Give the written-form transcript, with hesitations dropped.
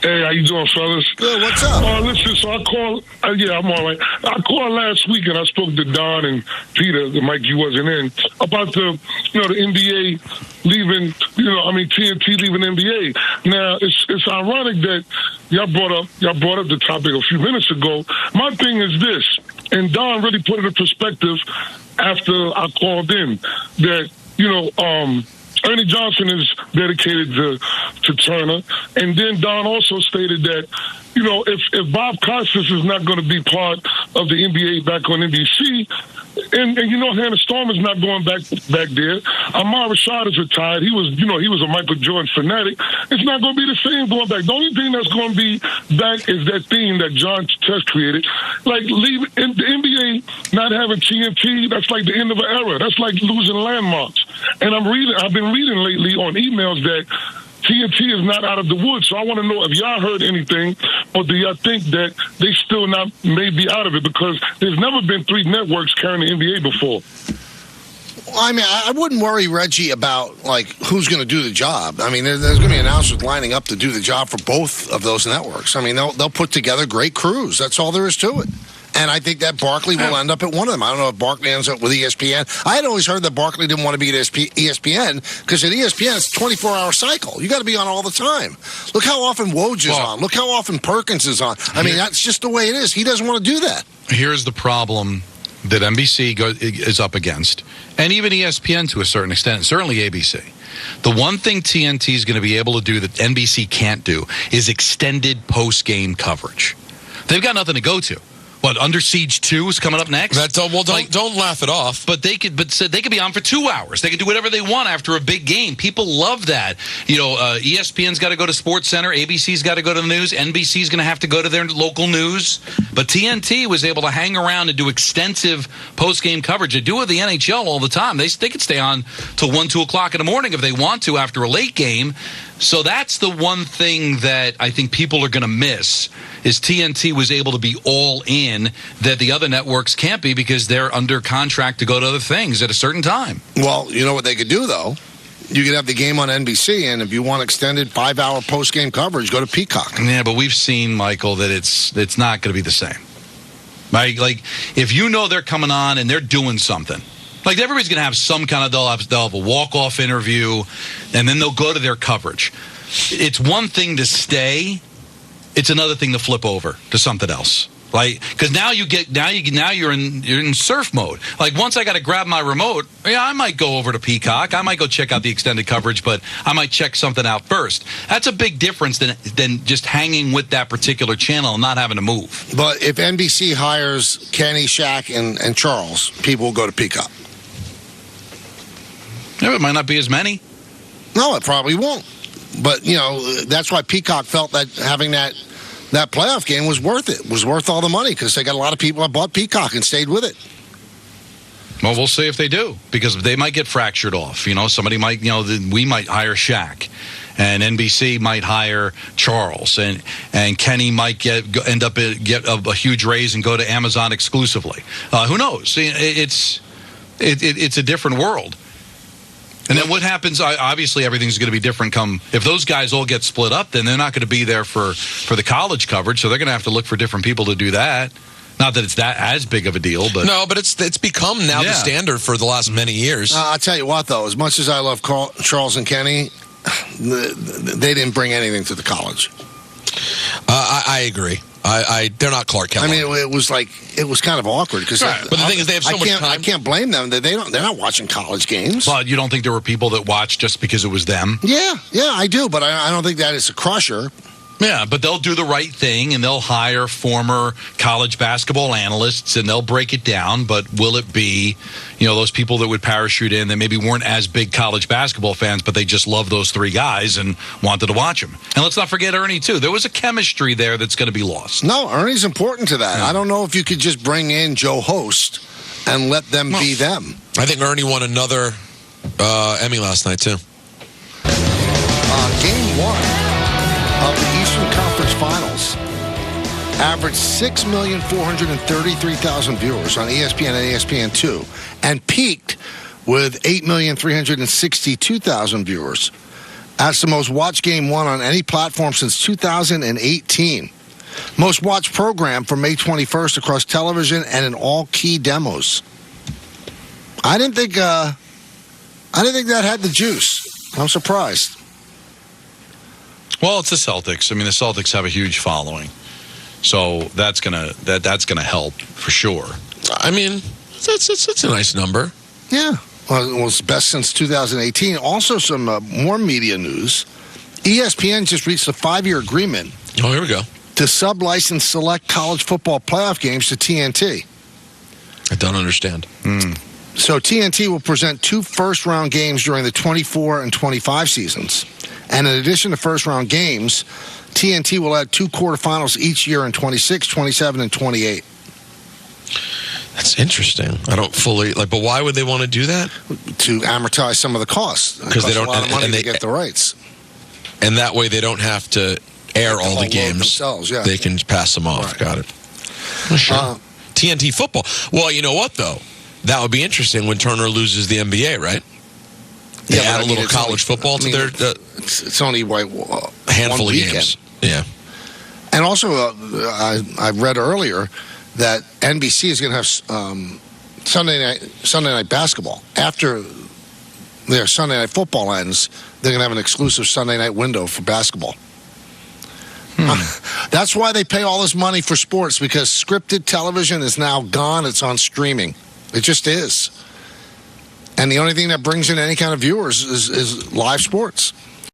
Hey, how you doing, fellas? Good, what's up? Listen, so I called, yeah, I'm all right. I called last week and I spoke to Don and Peter, the Mike you wasn't in, about the NBA leaving, TNT leaving NBA. Now, it's ironic that y'all brought up the topic a few minutes ago. My thing is this, and Don really put it in perspective after I called in, that, Ernie Johnson is dedicated to Turner. And then Don also stated that, if Bob Costas is not going to be part of the NBA back on NBC, and Hannah Storm is not going back there. Ahmad Rashad is retired. He was a Michael Jordan fanatic. It's not going to be the same going back. The only thing that's going to be back is that theme that John Test created. Like leaving the NBA not having TNT, that's like the end of an era. That's like losing landmarks. And I've been reading lately on emails that TNT is not out of the woods, so I want to know if y'all heard anything, or do y'all think that they still may be out of it, because there's never been 3 networks carrying the NBA before. Well, I mean, I wouldn't worry, Reggie, about, who's going to do the job. I mean, there's going to be announcers lining up to do the job for both of those networks. I mean, they'll put together great crews. That's all there is to it. And I think that Barkley will end up at one of them. I don't know if Barkley ends up with ESPN. I had always heard that Barkley didn't want to be at ESPN because at ESPN it's a 24-hour cycle. You got to be on all the time. Look how often Woj is on. Look how often Perkins is on. I mean, that's just the way it is. He doesn't want to do that. Here's the problem that NBC is up against, and even ESPN to a certain extent, certainly ABC. The one thing TNT is going to be able to do that NBC can't do is extended post-game coverage. They've got nothing to go to. What, Under Siege 2 is coming up next? Don't laugh it off. But they could be on for 2 hours. They can do whatever they want after a big game. People love that. ESPN's got to go to Sports Center. ABC's got to go to the news. NBC's going to have to go to their local news. But TNT was able to hang around and do extensive post-game coverage. They do it with the NHL all the time. They could stay on till 1, 2 o'clock in the morning if they want to after a late game. So that's the one thing that I think people are going to miss, is TNT was able to be all in that the other networks can't be because they're under contract to go to other things at a certain time. Well, you know what they could do, though? You could have the game on NBC, and if you want extended 5-hour post-game coverage, go to Peacock. Yeah, but we've seen, Michael, that it's not going to be the same. Right? Like, if you know they're coming on and they're doing something, like everybody's going to have some kind of, they'll have a walk-off interview, and then they'll go to their coverage. It's one thing to stay. It's another thing to flip over to something else. Like, because now you're in surf mode. Like, once I got to grab my remote, I might go over to Peacock. I might go check out the extended coverage, but I might check something out first. That's a big difference than just hanging with that particular channel and not having to move. But if NBC hires Kenny, Shaq, and Charles, people will go to Peacock. Yeah, it might not be as many. No, it probably won't. But, that's why Peacock felt that having that playoff game was worth it. Was worth all the money because they got a lot of people that bought Peacock and stayed with it. Well, we'll see if they do, because they might get fractured off. Somebody might, we might hire Shaq, and NBC might hire Charles, and Kenny might end up get a huge raise and go to Amazon exclusively. Who knows? It's a different world. And then what happens, obviously everything's going to be different if those guys all get split up, then they're not going to be there for the college coverage, so they're going to have to look for different people to do that. Not that it's that as big of a deal, but... No, but it's become now the standard for the last many years. I'll tell you what, though, as much as I love Charles and Kenny, they didn't bring anything to the college. I agree. They're not Clark Kent. I mean, it was kind of awkward because. Right. But the thing is, they have so much time. I can't blame them. They're not watching college games. But you don't think there were people that watched just because it was them? Yeah, I do. But I don't think that is a crusher. Yeah, but they'll do the right thing, and they'll hire former college basketball analysts, and they'll break it down. But will it be, those people that would parachute in that maybe weren't as big college basketball fans, but they just love those 3 guys and wanted to watch them? And let's not forget Ernie, too. There was a chemistry there that's going to be lost. No, Ernie's important to that. Yeah. I don't know if you could just bring in Joe Host and let them be them. I think Ernie won another Emmy last night, too. Game 1. Of the Eastern Conference Finals, averaged 6,433,000 viewers on ESPN and ESPN2, and peaked with 8,362,000 viewers. That's the most watched game one on any platform since 2018. Most watched program for May 21st across television and in all key demos. I didn't think that had the juice. I'm surprised. Well, it's the Celtics. I mean, the Celtics have a huge following, so that's gonna help for sure. I mean, that's a nice number. Yeah. Well, it was best since 2018. Also, some more media news. ESPN just reached a 5-year agreement. Oh, here we go. To sub-license select college football playoff games to TNT. I don't understand. So TNT will present 2 first-round games during the 24 and 25 seasons. And in addition to first-round games, TNT will add 2 quarterfinals each year in 26, 27, and 28. That's interesting. I don't fully but why would they want to do that? To amortize some of the costs. Because they don't a lot of money and to get the rights. And that way they don't have to air all the games themselves. Yeah. They can pass them off. Right. Got it. Well, sure. TNT football. Well, you know what though? That would be interesting when Turner loses the NBA, right? They add a little college football to their. It's only a handful of games. Yeah. And also, I read earlier that NBC is going to have Sunday night basketball. After their Sunday night football ends, they're going to have an exclusive Sunday night window for basketball. That's why they pay all this money for sports, because scripted television is now gone. It's on streaming. It just is. And the only thing that brings in any kind of viewers is live sports.